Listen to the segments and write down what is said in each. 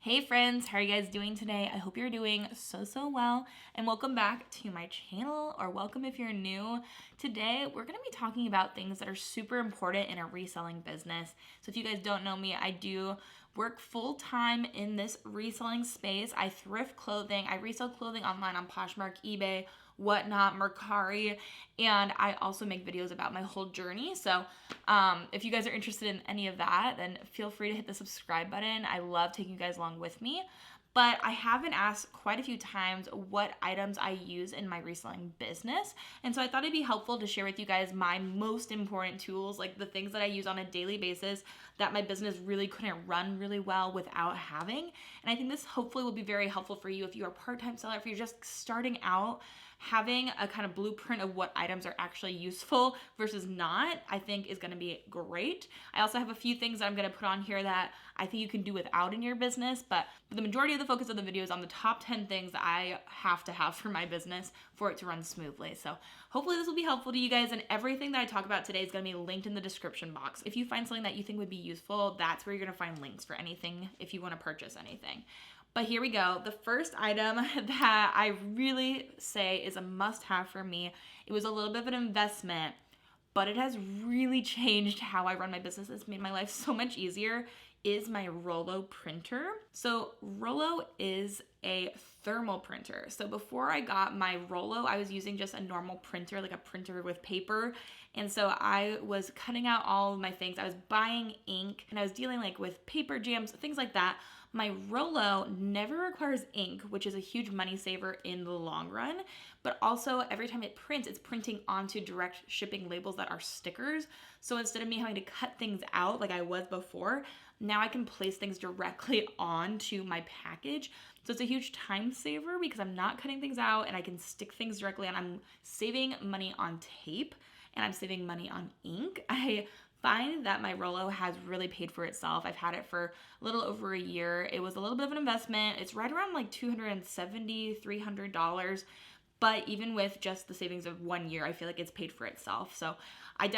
Hey friends, how are you guys doing today? I hope you're doing so well, and welcome back to my channel, or welcome if you're new. Today, we're gonna be talking about things that are super important in a reselling business. So if you guys don't know me, I do work full-time in this reselling space. I thrift clothing, I resell clothing online on Poshmark, eBay, whatnot, Mercari, and I also make videos about my whole journey. So if you guys are interested in any of that, then feel free to hit the subscribe button. I love taking you guys along with me. But I have been asked quite a few times what items I use in my reselling business. And so I thought it'd be helpful to share with you guys my most important tools, like the things that I use on a daily basis that my business really couldn't run really well without having. And I think this hopefully will be very helpful for you if you're a part-time seller, if you're just starting out. Having a kind of blueprint of what items are actually useful versus not, I think is going to be great. I also have a few things that I'm going to put on here that I think you can do without in your business, but the majority of the focus of the video is on the top 10 things that I have to have for my business for it to run smoothly. So hopefully this will be helpful to you guys, and everything that I talk about today is going to be linked in the description box. If you find something that you think would be useful, that's where you're going to find links for anything if you want to purchase anything. But here we go. The first item that I really say is a must-have for me, it was a little bit of an investment, but it has really changed how I run my business. It's made my life so much easier, is my Rollo printer. So Rollo is a thermal printer. So before I got my Rollo, I was using just a normal printer, like a printer with paper. And so I was cutting out all of my things. I was buying ink and I was dealing like with paper jams, things like that. My Rollo never requires ink, which is a huge money saver in the long run, but also every time it prints, it's printing onto direct shipping labels that are stickers. So instead of me having to cut things out like I was before, now I can place things directly onto my package. So it's a huge time saver because I'm not cutting things out and I can stick things directly on. I'm saving money on tape and I'm saving money on ink. I find that my Rollo has really paid for itself. I've had it for a little over a year. It was a little bit of an investment. It's right around like $270, $300. But even with just the savings of 1 year, I feel like it's paid for itself. So I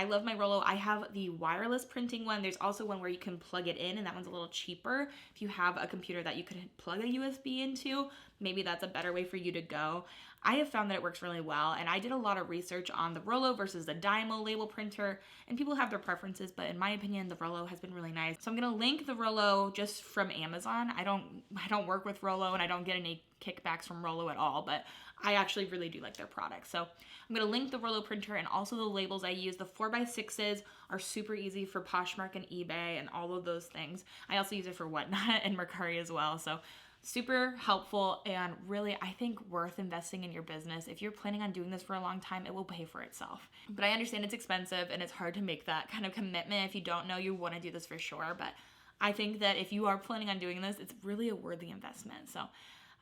love my Rollo. I have the wireless printing one. There's also one where you can plug it in, and that one's a little cheaper. If you have a computer that you could plug a USB into, maybe that's a better way for you to go. I have found that it works really well, and I did a lot of research on the Rollo versus the Dymo label printer, and people have their preferences, but in my opinion, the Rollo has been really nice. So I'm gonna link the Rollo just from Amazon. I don't work with Rollo, and I don't get any kickbacks from Rollo at all, but I actually really do like their products. So I'm gonna link the Rollo printer and also the labels I use. The 4x6s are super easy for Poshmark and eBay and all of those things. I also use it for whatnot and Mercari as well. So super helpful and really, I think, worth investing in your business. If you're planning on doing this for a long time, it will pay for itself. But I understand it's expensive and it's hard to make that kind of commitment if you don't know you want to do this for sure. But I think that if you are planning on doing this, it's really a worthy investment. So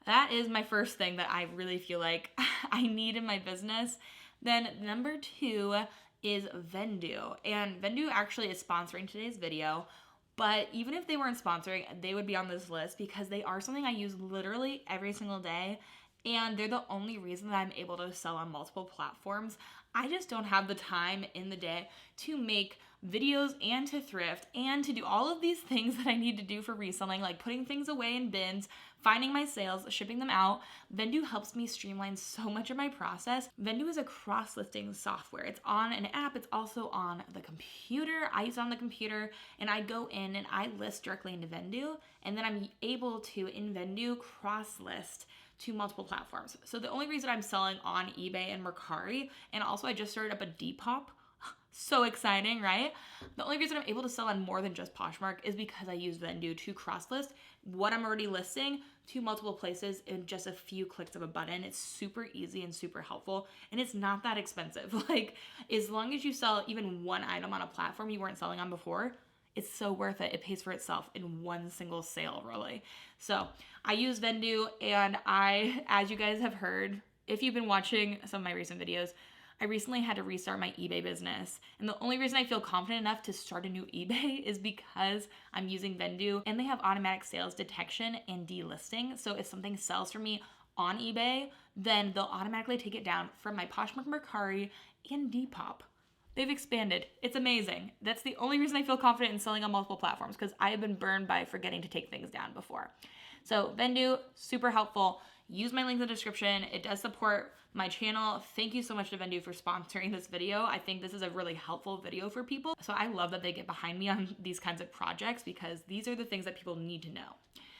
that is my first thing that I really feel like I need in my business. Then number 2 is Vendoo. And Vendoo actually is sponsoring today's video. But even if they weren't sponsoring, they would be on this list because they are something I use literally every single day. And they're the only reason that I'm able to sell on multiple platforms. I just don't have the time in the day to make videos and to thrift and to do all of these things that I need to do for reselling, like putting things away in bins, finding my sales, shipping them out. Vendoo helps me streamline so much of my process. Vendoo is a cross-listing software. It's on an app. It's also on the computer. I use it on the computer and I go in and I list directly into Vendoo, and then I'm able to, in Vendoo, cross-list to multiple platforms. So the only reason I'm selling on eBay and Mercari, and also I just started up a Depop. So exciting, right? The only reason I'm able to sell on more than just Poshmark is because I use Vendoo to cross-list what I'm already listing to multiple places in just a few clicks of a button. It's super easy and super helpful, and it's not that expensive. Like, as long as you sell even one item on a platform you weren't selling on before, it's so worth it. It pays for itself in one single sale, really. So I use Vendoo, and as you guys have heard, if you've been watching some of my recent videos, I recently had to restart my eBay business. And the only reason I feel confident enough to start a new eBay is because I'm using Vendoo, and they have automatic sales detection and delisting. So if something sells for me on eBay, then they'll automatically take it down from my Poshmark, Mercari, and Depop. they've expanded. It's amazing. That's the only reason I feel confident in selling on multiple platforms, because I have been burned by forgetting to take things down before. So Vendoo, super helpful. Use my link in the description. It does support my channel. Thank you so much to Vendoo for sponsoring this video. I think this is a really helpful video for people. So I love that they get behind me on these kinds of projects, because these are the things that people need to know.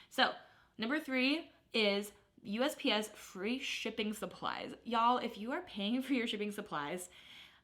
So number 3 is USPS free shipping supplies. Y'all, if you are paying for your shipping supplies,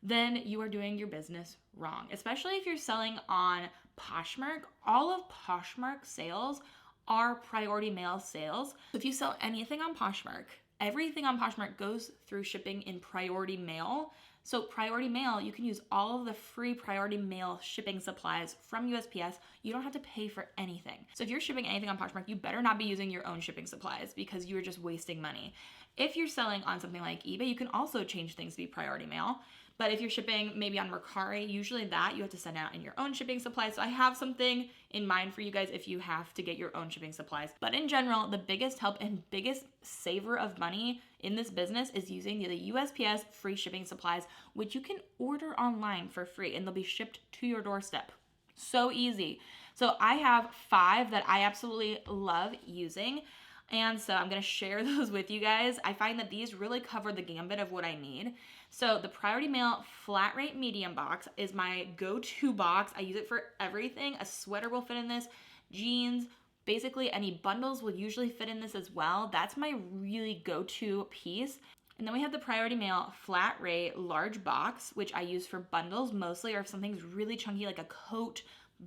then you are doing your business wrong, especially if you're selling on Poshmark. All of Poshmark sales are priority mail sales. So if you sell anything on Poshmark, everything on Poshmark goes through shipping in priority mail. So priority mail, you can use all of the free priority mail shipping supplies from USPS. You don't have to pay for anything. So if you're shipping anything on Poshmark, you better not be using your own shipping supplies, because you are just wasting money. If you're selling on something like eBay, you can also change things to be priority mail. But if you're shipping maybe on Mercari, usually that you have to send out in your own shipping supplies. So I have something in mind for you guys if you have to get your own shipping supplies. But in general, the biggest help and biggest saver of money in this business is using the USPS free shipping supplies, which you can order online for free and they'll be shipped to your doorstep. So easy. So I have 5 that I absolutely love using. And so I'm going to share those with you guys. I find that these really cover the gambit of what I need. So the Priority Mail Flat Rate Medium Box is my go-to box. I use it for everything. A sweater will fit in this, jeans, basically any bundles will usually fit in this as well. That's my really go-to piece. And then we have the Priority Mail Flat Rate Large Box, which I use for bundles mostly, or if something's really chunky like a coat,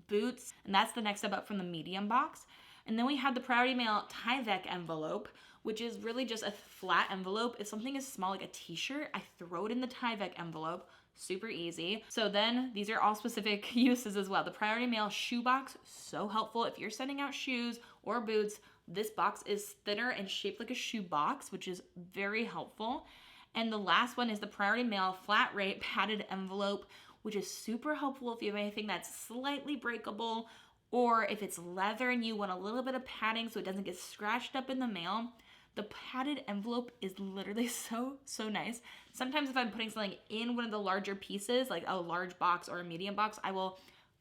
boots, and that's the next step up from the medium box. And then we have the Priority Mail Tyvek envelope, which is really just a flat envelope. If something is small like a t-shirt, I throw it in the Tyvek envelope. Super easy. So then these are all specific uses as well. The Priority Mail Shoe Box, so helpful. If you're sending out shoes or boots, this box is thinner and shaped like a shoe box, which is very helpful. And the last one is the Priority Mail Flat Rate Padded Envelope, which is super helpful if you have anything that's slightly breakable, or if it's leather and you want a little bit of padding so it doesn't get scratched up in the mail. The padded envelope is literally so nice. Sometimes if I'm putting something in one of the larger pieces, like a large box or a medium box, I will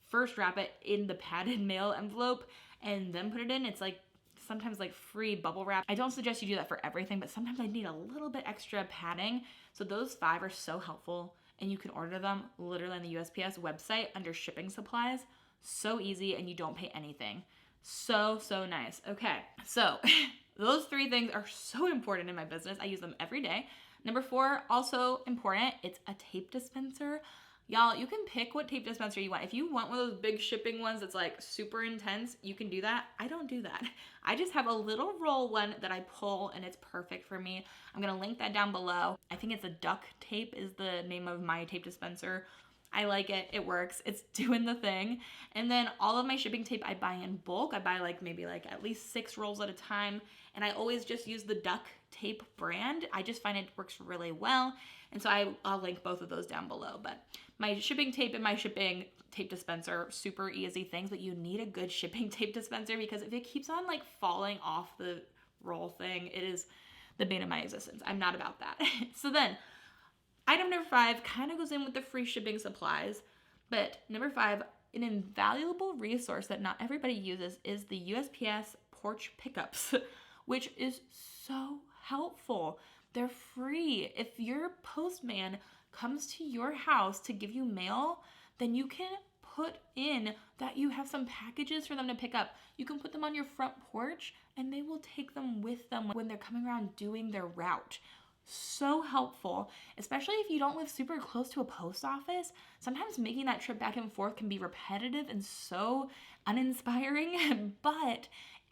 first wrap it in the padded mail envelope and then put it in. It's like sometimes like free bubble wrap. I don't suggest you do that for everything, but sometimes I need a little bit extra padding. So those 5 are so helpful, and you can order them literally on the USPS website under shipping supplies. So easy, and you don't pay anything. So nice. Okay, so those 3 things are so important in my business. I use them every day. Number 4, also important, it's a tape dispenser. Y'all, you can pick what tape dispenser you want. If you want one of those big shipping ones that's like super intense, you can do that. I don't do that. I just have a little roll one that I pull, and it's perfect for me. I'm gonna link that down below. I think it's a duck tape is the name of my tape dispenser. I like it. It works. It's doing the thing. And then all of my shipping tape I buy in bulk. I buy maybe at least 6 rolls at a time. And I always just use the duck tape brand. I just find it works really well. And so I'll link both of those down below. But my shipping tape and my shipping tape dispenser, super easy things, but you need a good shipping tape dispenser, because if it keeps on falling off the roll thing, it is the bane of my existence. I'm not about that. So then, item number 5 kind of goes in with the free shipping supplies, but number 5, an invaluable resource that not everybody uses is the USPS Porch Pickups, which is so helpful. They're free. If your postman comes to your house to give you mail, then you can put in that you have some packages for them to pick up. You can put them on your front porch and they will take them with them when they're coming around doing their route. So helpful, especially if you don't live super close to a post office. Sometimes making that trip back and forth can be repetitive and so uninspiring, but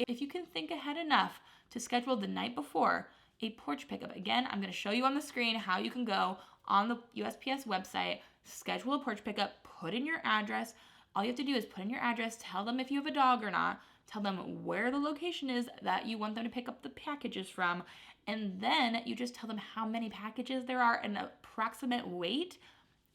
if you can think ahead enough to schedule the night before a porch pickup. Again, I'm going to show you on the screen how you can go on the USPS website, schedule a porch pickup, put in your address. All you have to do is put in your address, tell them if you have a dog or not, tell them where the location is that you want them to pick up the packages from, and then you just tell them how many packages there are and the approximate weight.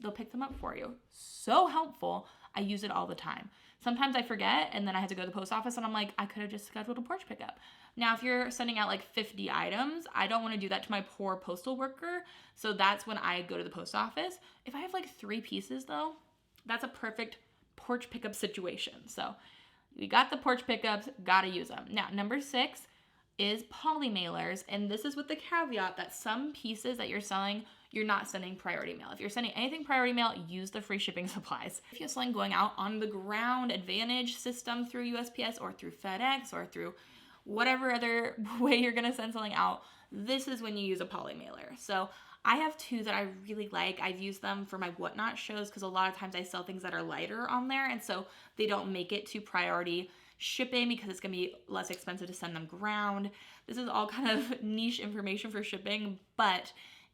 They'll pick them up for you. So helpful. I use it all the time. Sometimes I forget and then I have to go to the post office and I'm like, I could have just scheduled a Porch pickup. Now, if you're sending out like 50 items, I don't want to do that to my poor postal worker. So that's when I go to the post office. If I have like 3 pieces though, that's a perfect Porch pickup situation. So we got the Porch pickups, gotta use them. Now, number 6 is poly mailers. And this is with the caveat that some pieces that you're selling, you're not sending priority mail. If you're sending anything priority mail, use the free shipping supplies. If you're selling going out on the ground advantage system through USPS or through FedEx or through whatever other way you're gonna send something out, this is when you use a poly mailer. So I have 2 that I really like. I've used them for my whatnot shows because a lot of times I sell things that are lighter on there, and so they don't make it to priority shipping because it's gonna be less expensive to send them ground. This is all kind of niche information for shipping, but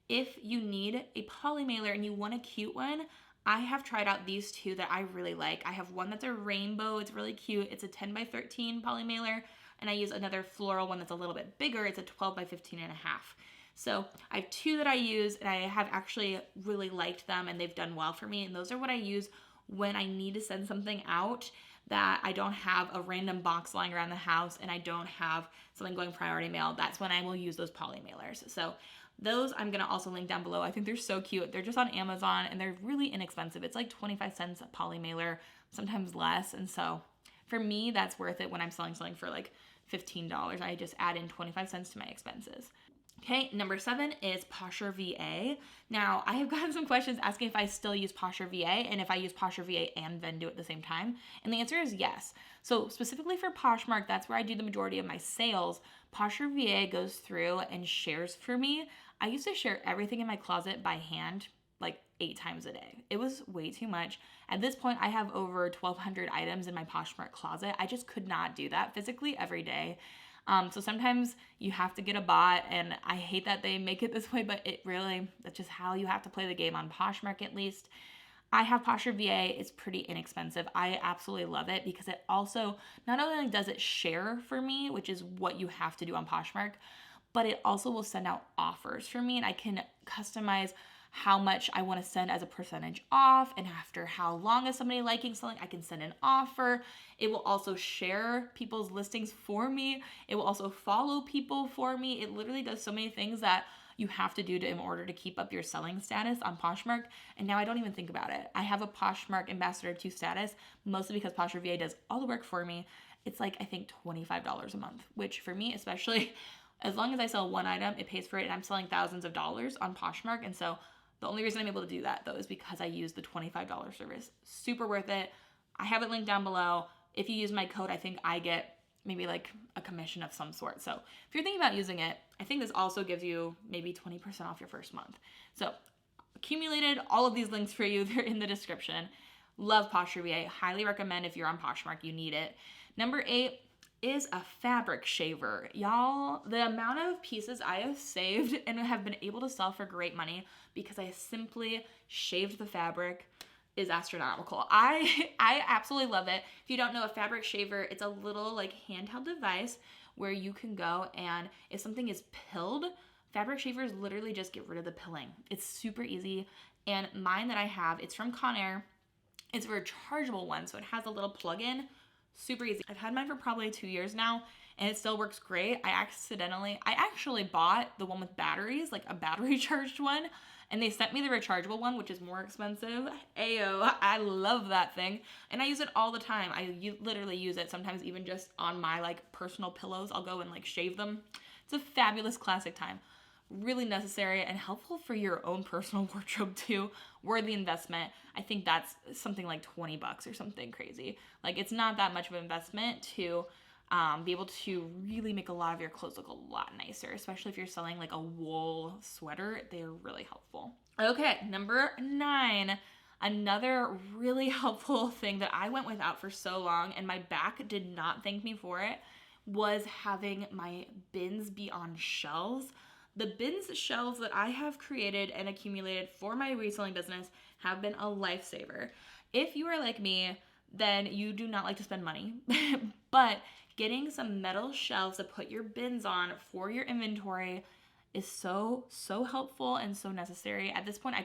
if you need a poly mailer and you want a cute one, I have tried out these 2 that I really like. I have one that's a rainbow. It's really cute. It's a 10 by 13 poly mailer, and I use another floral one that's a little bit bigger. It's a 12 by 15 and a half. So I have 2 that I use, and I have actually really liked them, and they've done well for me. And those are what I use when I need to send something out that I don't have a random box lying around the house and I don't have something going priority mail. That's when I will use those poly mailers. So those I'm going to also link down below. I think they're so cute. They're just on Amazon, and they're really inexpensive. It's like 25 cents a poly mailer, sometimes less. And so for me, that's worth it when I'm selling something for like $15. I just add in 25 cents to my expenses. Okay, number 7 is Posher VA. Now, I have gotten some questions asking if I still use Posher VA and if I use Posher VA and then do it at the same time. And the answer is yes. So specifically for Poshmark, that's where I do the majority of my sales. Posher VA goes through and shares for me. I used to share everything in my closet by hand like 8 times a day. It was way too much. At this point, I have over 1,200 items in my Poshmark closet. I just could not do that physically every day. So sometimes you have to get a bot, and I hate that they make it this way, but that's just how you have to play the game on Poshmark at least. I have Posher VA. It's pretty inexpensive. I absolutely love it because it also, not only does it share for me, which is what you have to do on Poshmark, but it also will send out offers for me, and I can customize how much I want to send as a percentage off, and after how long is somebody liking something, I can send an offer. It will also share people's listings for me. It will also follow people for me. It literally does so many things that you have to do in order to keep up your selling status on Poshmark, and now I don't even think about it. I have a Poshmark Ambassador 2 status, mostly because Posher VA does all the work for me. It's like, I think, $25 a month, which for me, especially, as long as I sell one item, it pays for it, and I'm selling thousands of dollars on Poshmark, and so the only reason I'm able to do that, though, is because I use the $25 service. Super worth it. I have it linked down below. If you use my code, I think I get maybe like a commission of some sort. So if you're thinking about using it, I think this also gives you maybe 20% off your first month. So accumulated all of these links for you. They're in the description. Love Posher VA. Highly recommend if you're on Poshmark, you need it. Number 8 is a fabric shaver. Y'all, the amount of pieces I have saved and have been able to sell for great money because I simply shaved the fabric is astronomical. I absolutely love it. If you don't know, a fabric shaver, it's a little like handheld device where you can go, and if something is pilled, fabric shavers literally just get rid of the pilling. It's super easy. And mine that I have, it's from Conair. It's a rechargeable one, so it has a little plug-in. Super easy. I've had mine for probably 2 years now, and it still works great. I actually bought the one with batteries, like a battery charged one, and they sent me the rechargeable one, which is more expensive. Ayo, I love that thing, and I use it all the time. Literally use it sometimes even just on my like personal pillows. I'll go and like shave them. It's a fabulous classic time. Really necessary and helpful for your own personal wardrobe too. Worthy investment. I think that's something like $20 or something crazy. Like, it's not that much of an investment to be able to really make a lot of your clothes look a lot nicer, especially if you're selling like a wool sweater. They're really helpful. Okay, number 9. Another really helpful thing that I went without for so long, and my back did not thank me for it, was having my bins be on shelves. The bins shelves that I have created and accumulated for my reselling business have been a lifesaver. If you are like me, then you do not like to spend money, but getting some metal shelves to put your bins on for your inventory is so helpful and so necessary. At this point, I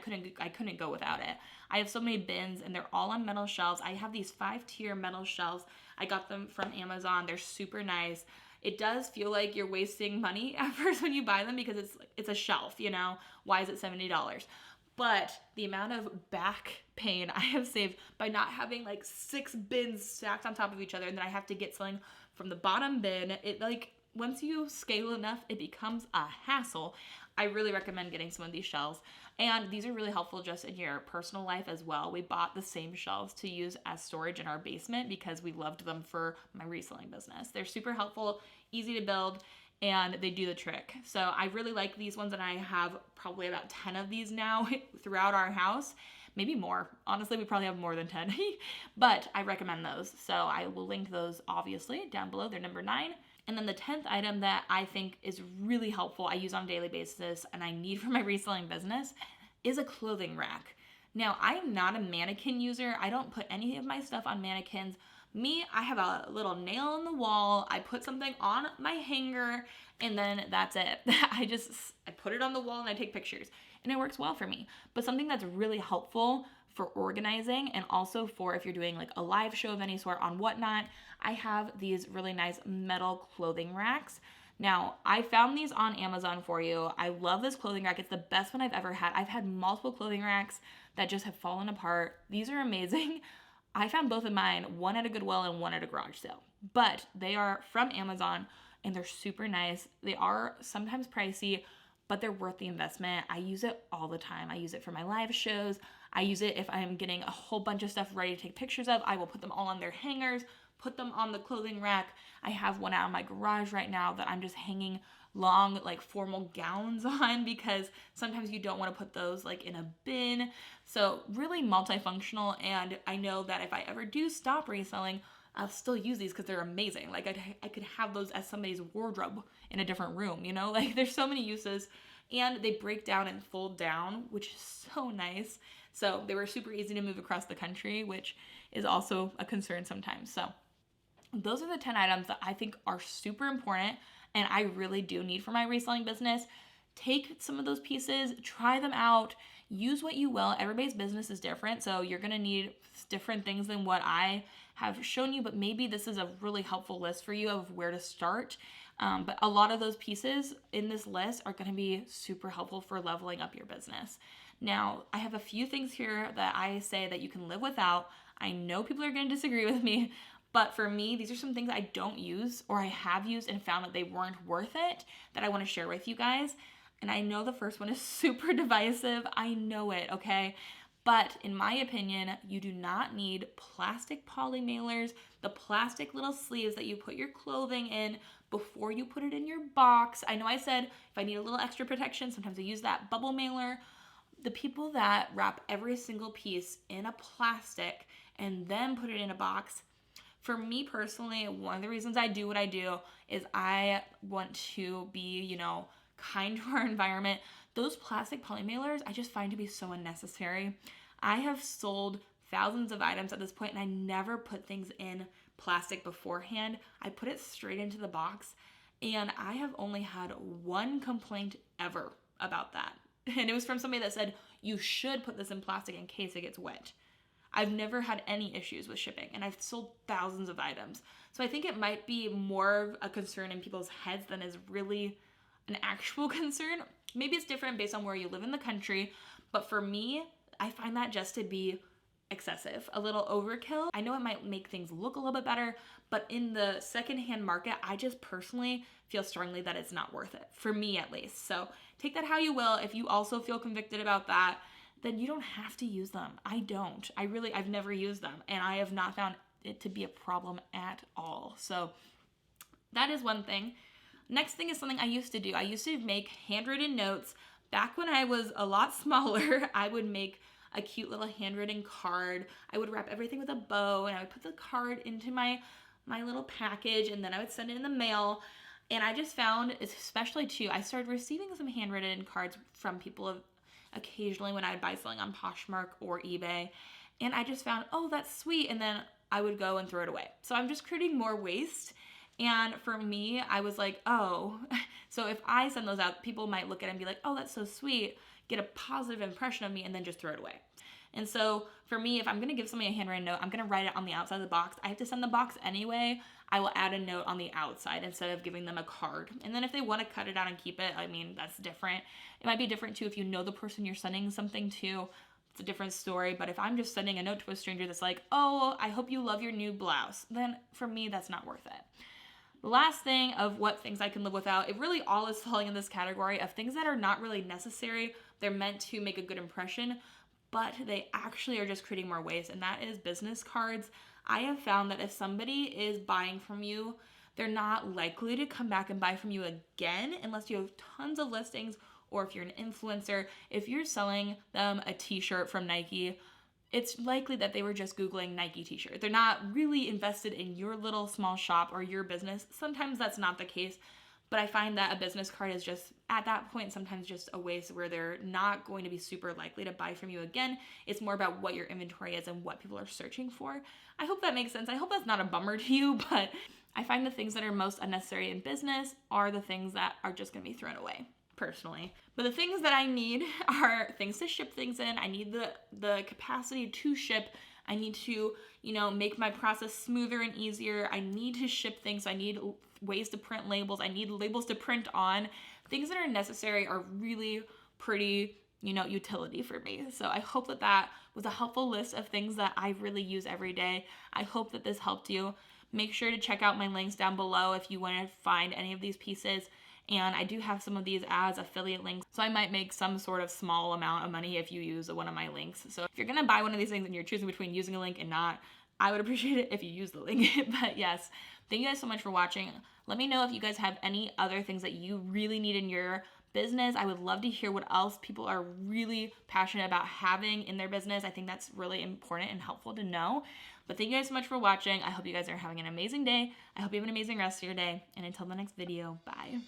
couldn't go without it. I have so many bins and they're all on metal shelves. I have these 5-tier metal shelves. I got them from Amazon. They're super nice. It does feel like you're wasting money at first when you buy them because it's a shelf, you know. Why is it $70? But the amount of back pain I have saved by not having like 6 bins stacked on top of each other, and then I have to get something from the bottom bin, it like, once you scale enough, it becomes a hassle. I really recommend getting some of these shelves. And these are really helpful just in your personal life as well. We bought the same shelves to use as storage in our basement because we loved them for my reselling business. They're super helpful, easy to build, and they do the trick. So I really like these ones, and I have probably about 10 of these now throughout our house. Maybe more. Honestly, we probably have more than 10, but I recommend those. So I will link those obviously down below. They're number 9. And then the 10th item that I think is really helpful, I use on a daily basis, and I need for my reselling business is a clothing rack. Now, I am not a mannequin user. I don't put any of my stuff on mannequins. Me, I have a little nail in the wall. I put something on my hanger, and then that's it. I put it on the wall and I take pictures, and it works well for me. But something that's really helpful for organizing, and also for if you're doing like a live show of any sort on Whatnot, I have these really nice metal clothing racks. Now, I found these on Amazon for you. I love this clothing rack. It's the best one I've ever had. I've had multiple clothing racks that just have fallen apart. These are amazing. I found both of mine, one at a Goodwill and one at a garage sale. But they are from Amazon, and they're super nice. They are sometimes pricey, but they're worth the investment. I use it all the time. I use it for my live shows. I use it if I'm getting a whole bunch of stuff ready to take pictures of. I will put them all on their hangers, put them on the clothing rack. I have one out in my garage right now that I'm just hanging long, like formal gowns on, because sometimes you don't want to put those like in a bin. So really multifunctional, and I know that if I ever do stop reselling, I'll still use these because they're amazing. Like I could have those as somebody's wardrobe in a different room, you know? Like there's so many uses, and they break down and fold down, which is so nice. So they were super easy to move across the country, which is also a concern sometimes. So those are the 10 items that I think are super important and I really do need for my reselling business. Take some of those pieces, try them out, use what you will. Everybody's business is different, so you're gonna need different things than what I have shown you, but maybe this is a really helpful list for you of where to start. But a lot of those pieces in this list are gonna be super helpful for leveling up your business. Now, I have a few things here that I say that you can live without. I know people are gonna disagree with me, but for me, these are some things I don't use or I have used and found that they weren't worth it that I want to share with you guys. And I know the first one is super divisive. I know it, okay? But in my opinion, you do not need plastic poly mailers, the plastic little sleeves that you put your clothing in before you put it in your box. I know I said if I need a little extra protection, sometimes I use that bubble mailer. The people that wrap every single piece in a plastic and then put it in a box, for me personally, one of the reasons I do what I do is I want to be, kind to our environment. Those plastic poly mailers I just find to be so unnecessary. I have sold thousands of items at this point, and I never put things in plastic beforehand. I put it straight into the box, and I have only had one complaint ever about that. And it was from somebody that said, you should put this in plastic in case it gets wet. I've never had any issues with shipping, and I've sold thousands of items. So I think it might be more of a concern in people's heads than is really an actual concern. Maybe it's different based on where you live in the country, but for me, I find that just to be excessive, a little overkill. I know it might make things look a little bit better, but in the secondhand market, I just personally feel strongly that it's not worth it, for me at least. So take that how you will. If you also feel convicted about that, then you don't have to use them. I don't. I've never used them, and I have not found it to be a problem at all. So that is one thing. Next thing is something I used to do. I used to make handwritten notes. Back when I was a lot smaller, I would make a cute little handwritten card. I would wrap everything with a bow, and I would put the card into my little package, and then I would send it in the mail. And I just found, especially too, I started receiving some handwritten cards from people occasionally when I would buy something on Poshmark or eBay. And I just found, oh, that's sweet. And then I would go and throw it away. So I'm just creating more waste. And for me, I was like, oh, So if I send those out, people might look at it and be like, oh, that's so sweet, get a positive impression of me, and then just throw it away. And so for me, if I'm going to give somebody a handwritten note, I'm going to write it on the outside of the box. I have to send the box anyway. I will add a note on the outside instead of giving them a card. And then if they want to cut it out and keep it, I mean, that's different. It might be different too if you know the person you're sending something to. It's a different story. But if I'm just sending a note to a stranger that's like, oh, I hope you love your new blouse, then for me, that's not worth it. The last thing of what things I can live without, it really all is falling in this category of things that are not really necessary. They're meant to make a good impression, but they actually are just creating more waste, and that is business cards. I have found that if somebody is buying from you, they're not likely to come back and buy from you again unless you have tons of listings, or if you're an influencer. If you're selling them a t-shirt from Nike, it's likely that they were just Googling Nike t-shirt. They're not really invested in your little small shop or your business. Sometimes that's not the case, but I find that a business card is just, at that point, sometimes just a waste where they're not going to be super likely to buy from you again. It's more about what your inventory is and what people are searching for. I hope that makes sense. I hope that's not a bummer to you, but I find the things that are most unnecessary in business are the things that are just going to be thrown away, personally. But the things that I need are things to ship things in. I need the capacity to ship. I need to, make my process smoother and easier. I need to ship things. I need ways to print labels. I need labels to print on. Things that are necessary are really pretty, utility for me. So I hope that that was a helpful list of things that I really use every day. I hope that this helped you. Make sure to check out my links down below if you want to find any of these pieces. And I do have some of these as affiliate links, so I might make some sort of small amount of money if you use one of my links. So if you're gonna buy one of these things and you're choosing between using a link and not, I would appreciate it if you use the link. But yes, thank you guys so much for watching. Let me know if you guys have any other things that you really need in your business. I would love to hear what else people are really passionate about having in their business. I think that's really important and helpful to know. But thank you guys so much for watching. I hope you guys are having an amazing day. I hope you have an amazing rest of your day. And until the next video, bye.